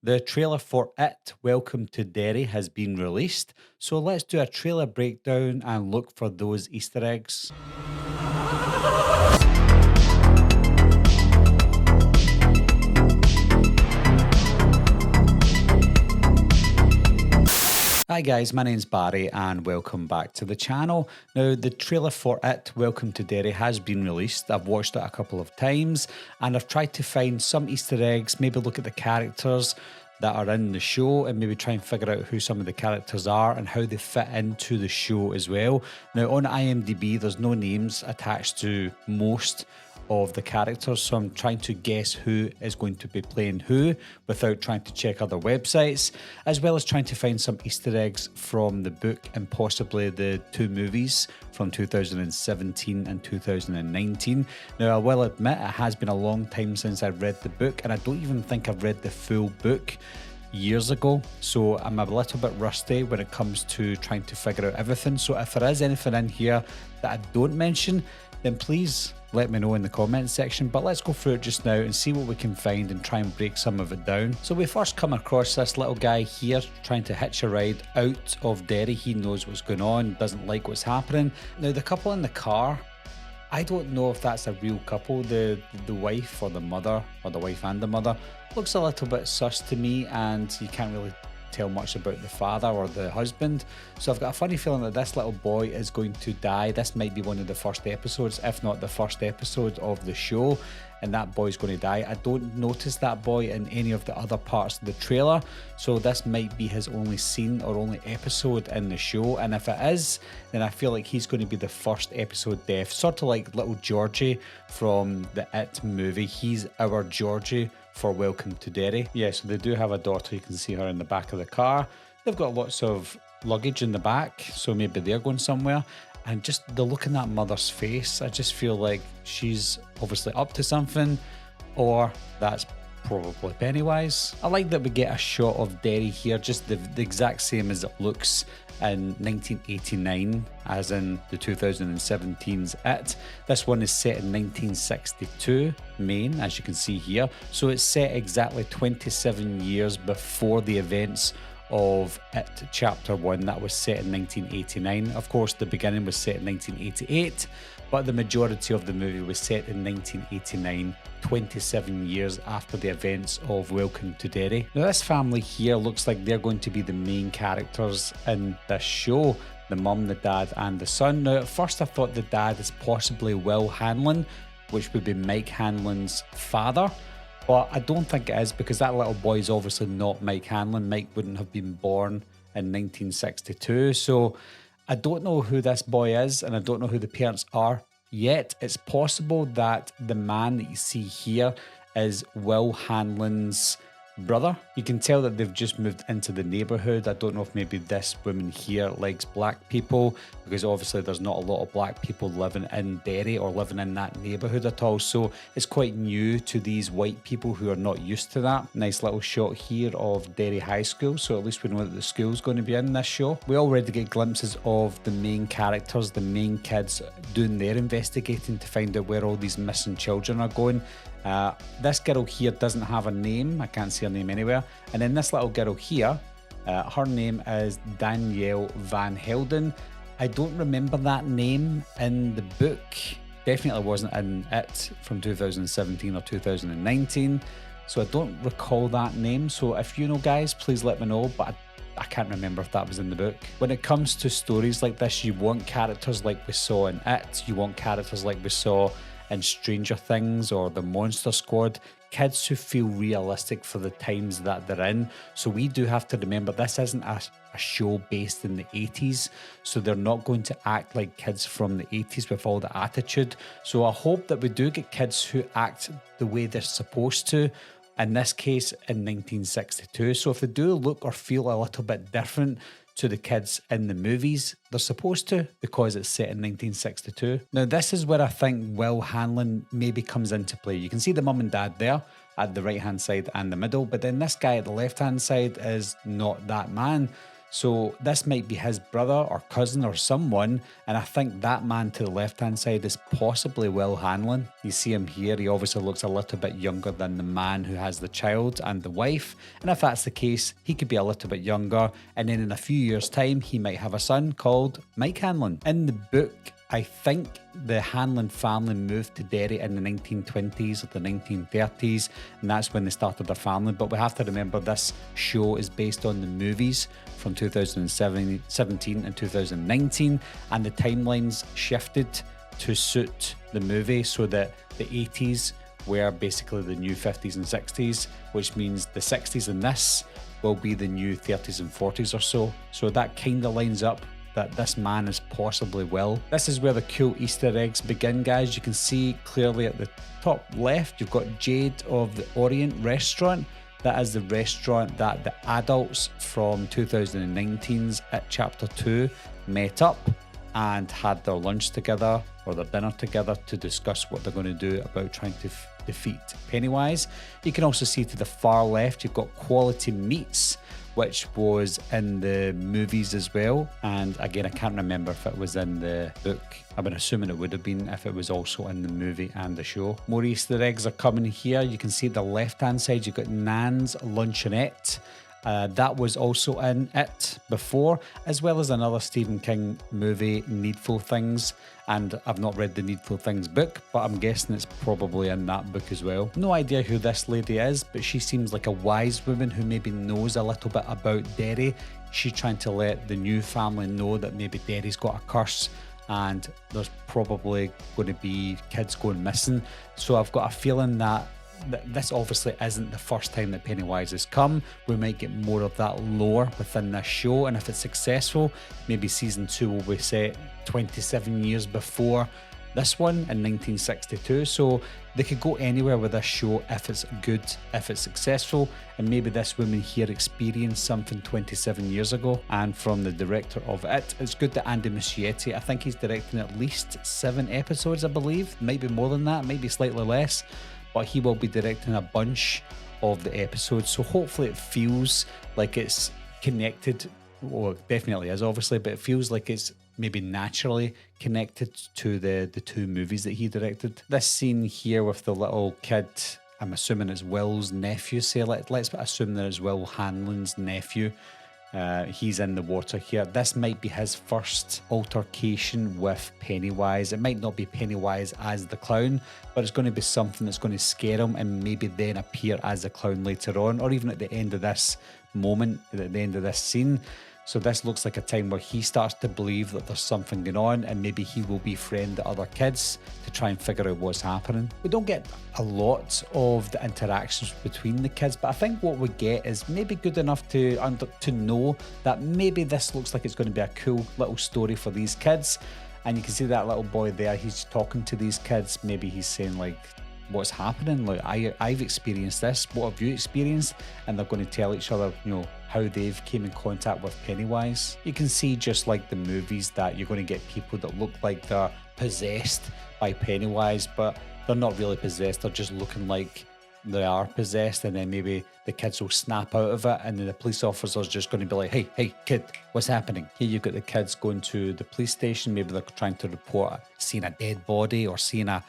The trailer for It, Welcome to Derry has been released, so let's do a trailer breakdown and look for those Easter eggs. Hi guys, my name's Barry and welcome back to the channel. Now the trailer for It, Welcome to Derry has been released. I've watched it a couple of times and I've tried to find some Easter eggs, maybe look at the characters that are in the show and maybe try and figure out who some of the characters are and how they fit into the show as well. Now on IMDb there's no names attached to most of the characters, so I'm trying to guess who is going to be playing who without trying to check other websites, as well as trying to find some Easter eggs from the book and possibly the two movies from 2017 and 2019. Now I will admit it has been a long time since I've read the book, and I don't even think I've read the full book years ago, so I'm a little bit rusty when it comes to trying to figure out everything. So if there is anything in here that I don't mention, then please let me know in the comments section. But let's go through it just now and see what we can find and try and break some of it down. So we first come across this little guy here trying to hitch a ride out of Derry. He knows what's going on, doesn't like what's happening. Now the couple in the car, I don't know if that's a real couple. The wife or the mother, or the wife and the mother, looks a little bit sus to me, and you can't really tell much about the father or the husband. So I've got a funny feeling that this little boy is going to die. This might be one of the first episodes, if not the first episode of the show, and that boy's going to die. I don't notice that boy in any of the other parts of the trailer, so this might be his only scene or only episode in the show, and if it is, then I feel like he's going to be the first episode death, sort of like little Georgie from the It movie. He's our Georgie for Welcome to Derry. Yeah, so they do have a daughter. You can see her in the back of the car. They've got lots of luggage in the back, so maybe they're going somewhere. And just the look in that mother's face, I just feel like she's obviously up to something, or that's probably Pennywise. I like that we get a shot of Derry here, just the exact same as it looks in 1989, as in the 2017's It. This one is set in 1962, Maine, as you can see here. So it's set exactly 27 years before the events of It Chapter 1 that was set in 1989. Of course, the beginning was set in 1988, but the majority of the movie was set in 1989, 27 years after the events of Welcome to Derry. Now this family here looks like they're going to be the main characters in this show, the mum, the dad and the son. Now at first I thought the dad is possibly Will Hanland, which would be Mike Hanland's father, but I don't think it is, because that little boy is obviously not Mike Hanland. Mike wouldn't have been born in 1962, so I don't know who this boy is, and I don't know who the parents are yet. It's possible that the man that you see here is Will Hanland's brother. You can tell that they've just moved into the neighbourhood. I don't know if maybe this woman here likes black people, because obviously there's not a lot of black people living in Derry or living in that neighbourhood at all. So it's quite new to these white people who are not used to that. Nice little shot here of Derry High School, so at least we know that the school's going to be in this show. We already get glimpses of the main characters, the main kids, doing their investigating to find out where all these missing children are going. This girl here doesn't have a name. I can't see her name anywhere. And then this little girl here, her name is Danielle Van Helden. I don't remember that name in the book. Definitely wasn't in It from 2017 or 2019. So I don't recall that name. So if you know, guys, please let me know. But I can't remember if that was in the book. When it comes to stories like this, you want characters like we saw in It. You want characters like we saw in Stranger Things or the Monster Squad, kids who feel realistic for the times that they're in. So we do have to remember this isn't a show based in the 80s, so they're not going to act like kids from the 80s with all the attitude. So I hope that we do get kids who act the way they're supposed to, in this case in 1962. So if they do look or feel a little bit different to the kids in the movies, they're supposed to, because it's set in 1962. Now this is where I think Will Hanland maybe comes into play. You can see the mum and dad there at the right hand side and the middle, but then this guy at the left hand side is not that man. So this might be his brother or cousin or someone, and I think that man to the left-hand side is possibly Will Hanland. You see him here, he obviously looks a little bit younger than the man who has the child and the wife, and if that's the case, he could be a little bit younger, and then in a few years' time, he might have a son called Mike Hanland. In the book, I think the Hanland family moved to Derry in the 1920s or the 1930s, and that's when they started their family. But we have to remember this show is based on the movies from 2017 and 2019, and the timelines shifted to suit the movie so that the 80s were basically the new 50s and 60s, which means the 60s in this will be the new 30s and 40s or so. So that kind of lines up that this man is possibly Will. This is where the cool Easter eggs begin, guys. You can see clearly at the top left, you've got Jade of the Orient restaurant. That is the restaurant that the adults from 2019's at Chapter 2 met up and had their lunch together or their dinner together to discuss what they're going to do about trying to defeat Pennywise. You can also see to the far left, you've got Quality Meats, which was in the movies as well. And again, I can't remember if it was in the book. I've been assuming it would have been if it was also in the movie and the show. More Easter eggs are coming here. You can see the left-hand side, you've got Nan's Luncheonette. That was also in it before, as well as another Stephen King movie, Needful Things. And I've not read the Needful Things book, but I'm guessing it's probably in that book as well. No idea who this lady is, but she seems like a wise woman who maybe knows a little bit about Derry. She's trying to let the new family know that maybe Derry's got a curse and there's probably going to be kids going missing. So I've got a feeling that this obviously isn't the first time that Pennywise has come. We might get more of that lore within this show, and if it's successful, maybe season 2 will be set 27 years before this one in 1962. So they could go anywhere with this show if it's good, if it's successful, and maybe this woman here experienced something 27 years ago. And from the director of it, it's good that Andy Msetti, I think he's directing at least 7 episodes, I believe, maybe more than that, maybe slightly less, but he will be directing a bunch of the episodes, so hopefully it feels like it's connected. Well, it definitely is, obviously, but it feels like it's maybe naturally connected to the 2 movies that he directed. This scene here with the little kid, I'm assuming it's Will's nephew, say let's assume that it's Will Hanland's nephew. He's in the water here. This might be his first altercation with Pennywise. It might not be Pennywise as the clown, but it's going to be something that's going to scare him and maybe then appear as a clown later on, or even at the end of this moment, at the end of this scene. So this looks like a time where he starts to believe that there's something going on, and maybe he will befriend the other kids to try and figure out what's happening. We don't get a lot of the interactions between the kids, but I think what we get is maybe good enough to know that maybe this looks like it's going to be a cool little story for these kids. And you can see that little boy there, he's talking to these kids. Maybe he's saying like, what's happening? Like, I've experienced this. What have you experienced? And they're going to tell each other, you know, how they've came in contact with Pennywise. You can see, just like the movies, that you're going to get people that look like they're possessed by Pennywise, but they're not really possessed. They're just looking like they are possessed, and then maybe the kids will snap out of it, and then the police officer's just going to be like, hey kid, what's happening? Here you've got the kids going to the police station. Maybe they're trying to report seeing a dead body or seeing a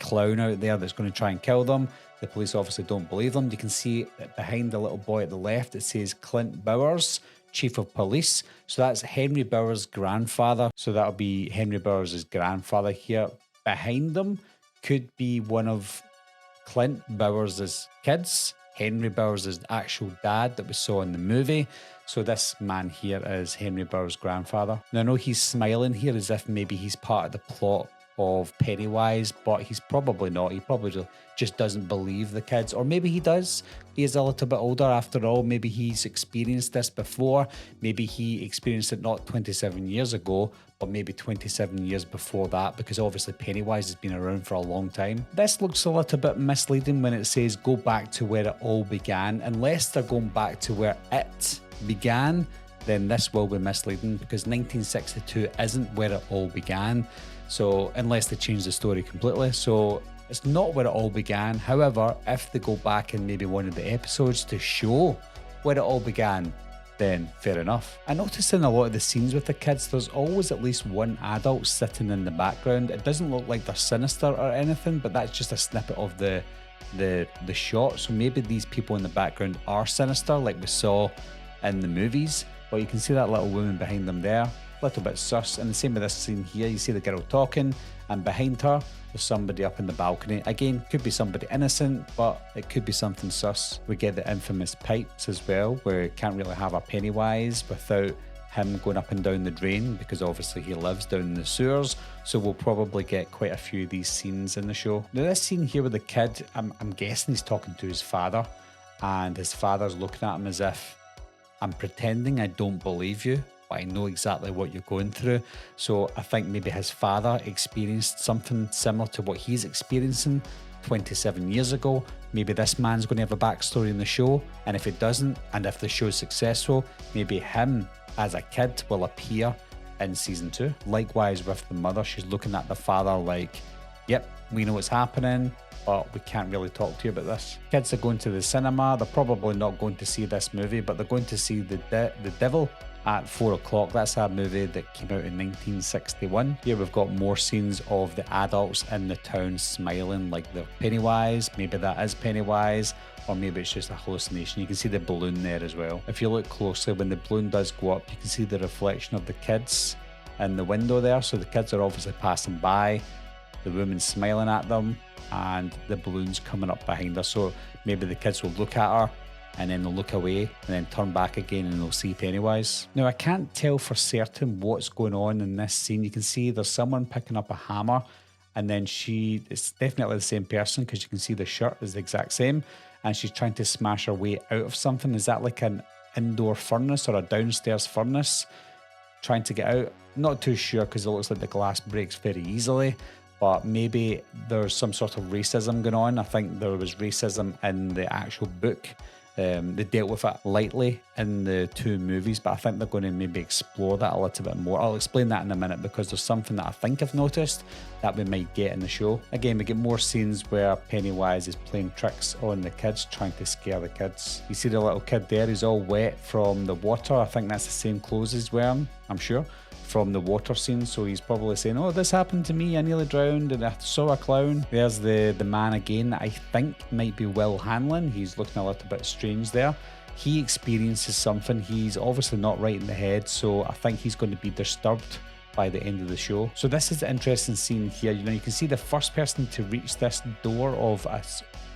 clown out there that's going to try and kill them. The police obviously don't believe them. You can see behind the little boy at the left, it says Clint Bowers, Chief of Police. So that's Henry Bowers' grandfather. So that'll be Henry Bowers' grandfather here. Behind them could be one of Clint Bowers' kids. Henry Bowers' actual dad that we saw in the movie. So this man here is Henry Bowers' grandfather. Now I know he's smiling here as if maybe he's part of the plot of Pennywise, but he's probably not. He probably just doesn't believe the kids, or maybe he does. He is a little bit older after all. Maybe he's experienced this before. Maybe he experienced it not 27 years ago, but maybe 27 years before that, because obviously Pennywise has been around for a long time. This looks a little bit misleading when it says go back to where it all began. Unless they're going back to where it began, then this will be misleading, because 1962 isn't where it all began. So unless they change the story completely. So it's not where it all began. However, if they go back in maybe one of the episodes to show where it all began, then fair enough. I noticed in a lot of the scenes with the kids, there's always at least one adult sitting in the background. It doesn't look like they're sinister or anything, but that's just a snippet of the shot. So maybe these people in the background are sinister like we saw in the movies. But you can see that little woman behind them there, a little bit sus. And the same with this scene here, you see the girl talking, and behind her there's somebody up in the balcony. Again, could be somebody innocent, but it could be something sus. We get the infamous pipes as well, where you can't really have a Pennywise without him going up and down the drain, because obviously he lives down in the sewers. So we'll probably get quite a few of these scenes in the show. Now this scene here with the kid, I'm guessing he's talking to his father, and his father's looking at him as if, I'm pretending I don't believe you, but I know exactly what you're going through. So I think maybe his father experienced something similar to what he's experiencing 27 years ago. Maybe this man's going to have a backstory in the show, and if it doesn't, and if the show's successful, maybe him as a kid will appear in season 2. Likewise with the mother, she's looking at the father like, yep, we know what's happening, but we can't really talk to you about this. Kids are going to the cinema. They're probably not going to see this movie, but they're going to see The Devil at 4 o'clock. That's a movie that came out in 1961. Here we've got more scenes of the adults in the town smiling like they're Pennywise. Maybe that is Pennywise, or maybe it's just a hallucination. You can see the balloon there as well. If you look closely, when the balloon does go up, you can see the reflection of the kids in the window there. So the kids are obviously passing by, the woman's smiling at them, and the balloon's coming up behind her. So maybe the kids will look at her, and then they'll look away and then turn back again and they'll see Pennywise. Now I can't tell for certain what's going on in this scene. You can see there's someone picking up a hammer, and then it's definitely the same person, because you can see the shirt is the exact same, and she's trying to smash her way out of something. Is that like an indoor furnace or a downstairs furnace? Trying to get out? Not too sure, because it looks like the glass breaks very easily. But maybe there's some sort of racism going on. I think there was racism in the actual book. They dealt with it lightly in the 2 movies, but I think they're going to maybe explore that a little bit more. I'll explain that in a minute, because there's something that I think I've noticed that we might get in the show. Again, we get more scenes where Pennywise is playing tricks on the kids, trying to scare the kids. You see the little kid there, he's all wet from the water. I think that's the same clothes he's wearing, I'm sure, from the water scene. So he's probably saying, oh, this happened to me, I nearly drowned and I saw a clown. There's the man again that I think might be Hanland. He's looking a little bit strange there. He experiences something. He's obviously not right in the head, so I think he's going to be disturbed by the end of the show. So this is the interesting scene here. You know, you can see the first person to reach this door of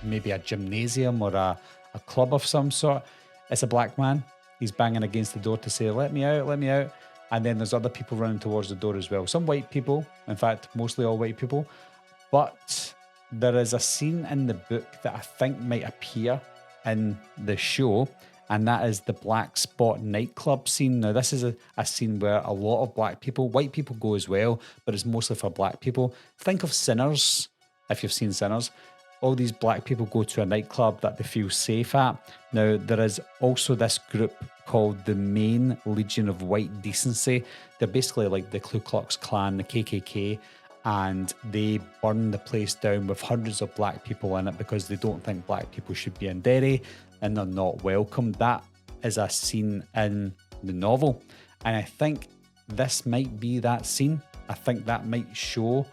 maybe a gymnasium or a club of some sort. It's a black man. He's banging against the door to say, let me out, let me out. And then there's other people running towards the door as well. Some white people, in fact, mostly all white people. But there is a scene in the book that I think might appear in the show, and that is the Black Spot nightclub scene. Now, this is a scene where a lot of black people, white people go as well, but it's mostly for black people. Think of Sinners, if you've seen Sinners. All these black people go to a nightclub that they feel safe at. Now, there is also this group called the Maine Legion of White Decency. They're basically like the Ku Klux Klan, the KKK, and they burn the place down with hundreds of black people in it because they don't think black people should be in Derry and they're not welcome. That is a scene in the novel, and I think this might be that scene. I think that might show,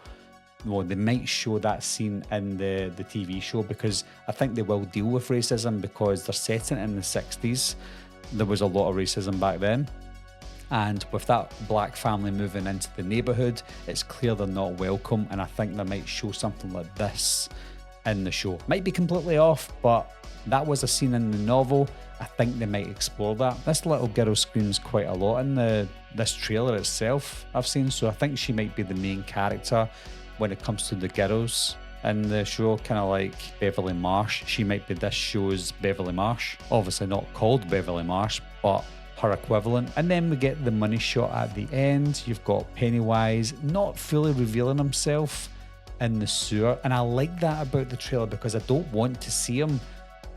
well, they might show that scene in the TV show, because I think they will deal with racism because they're setting it in the 60s. There was a lot of racism back then. And with that black family moving into the neighbourhood, it's clear they're not welcome. And I think they might show something like this in the show. Might be completely off, but that was a scene in the novel. I think they might explore that. This little girl screams quite a lot in this trailer itself, I've seen. So I think she might be the main character when it comes to the girls in the show, kind of like Beverly Marsh. She might be this show's Beverly Marsh. Obviously not called Beverly Marsh, but her equivalent. And then we get the money shot at the end. You've got Pennywise not fully revealing himself in the sewer. And I like that about the trailer, because I don't want to see him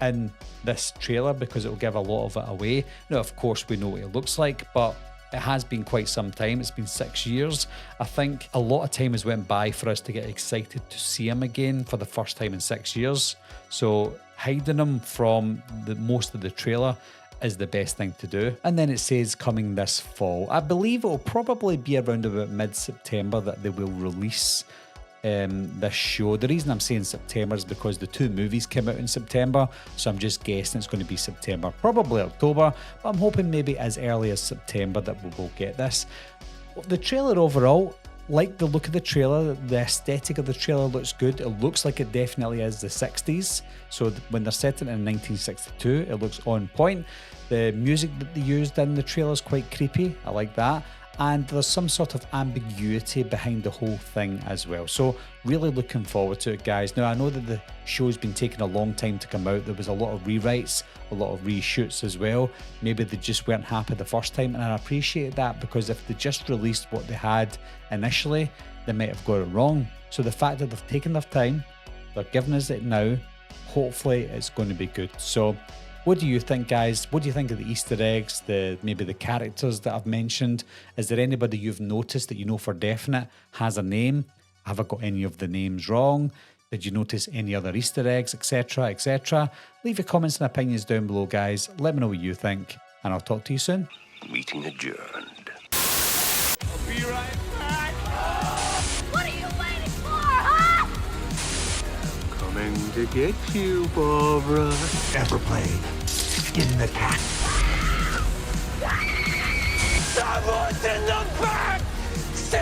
in this trailer because it will give a lot of it away. Now, of course, we know what it looks like, but it has been quite some time. It's been 6 years. I think a lot of time has went by for us to get excited to see him again for the first time in 6 years. So hiding him from most of the trailer is the best thing to do. And then it says coming this fall. I believe it will probably be around about mid-September that they will release this show. The reason I'm saying September is because the 2 movies came out in September, so I'm just guessing it's going to be September, probably October, but I'm hoping maybe as early as September that we will get this. The trailer overall, like the look of the trailer, the aesthetic of the trailer looks good. It looks like it definitely is the 60s, so when they're set it in 1962, it looks on point. The music that they used in the trailer is quite creepy, I like that. And there's some sort of ambiguity behind the whole thing as well. So really looking forward to it, guys. Now, I know that the show's been taking a long time to come out. There was a lot of rewrites, a lot of reshoots as well. Maybe they just weren't happy the first time, and I appreciate that, because if they just released what they had initially, they might have got it wrong. So the fact that they've taken their time, they're giving us it now, hopefully it's going to be good. So what do you think, guys? What do you think of the Easter eggs, maybe the characters that I've mentioned? Is there anybody you've noticed that you know for definite has a name? Have I got any of the names wrong? Did you notice any other Easter eggs, etc., etc.? Leave your comments and opinions down below, guys. Let me know what you think, and I'll talk to you soon. Meeting adjourned. I'll be right back. What are you waiting for, huh? Coming to get you, Barbara. Ever played Skin the Cat? Someone's in the back! See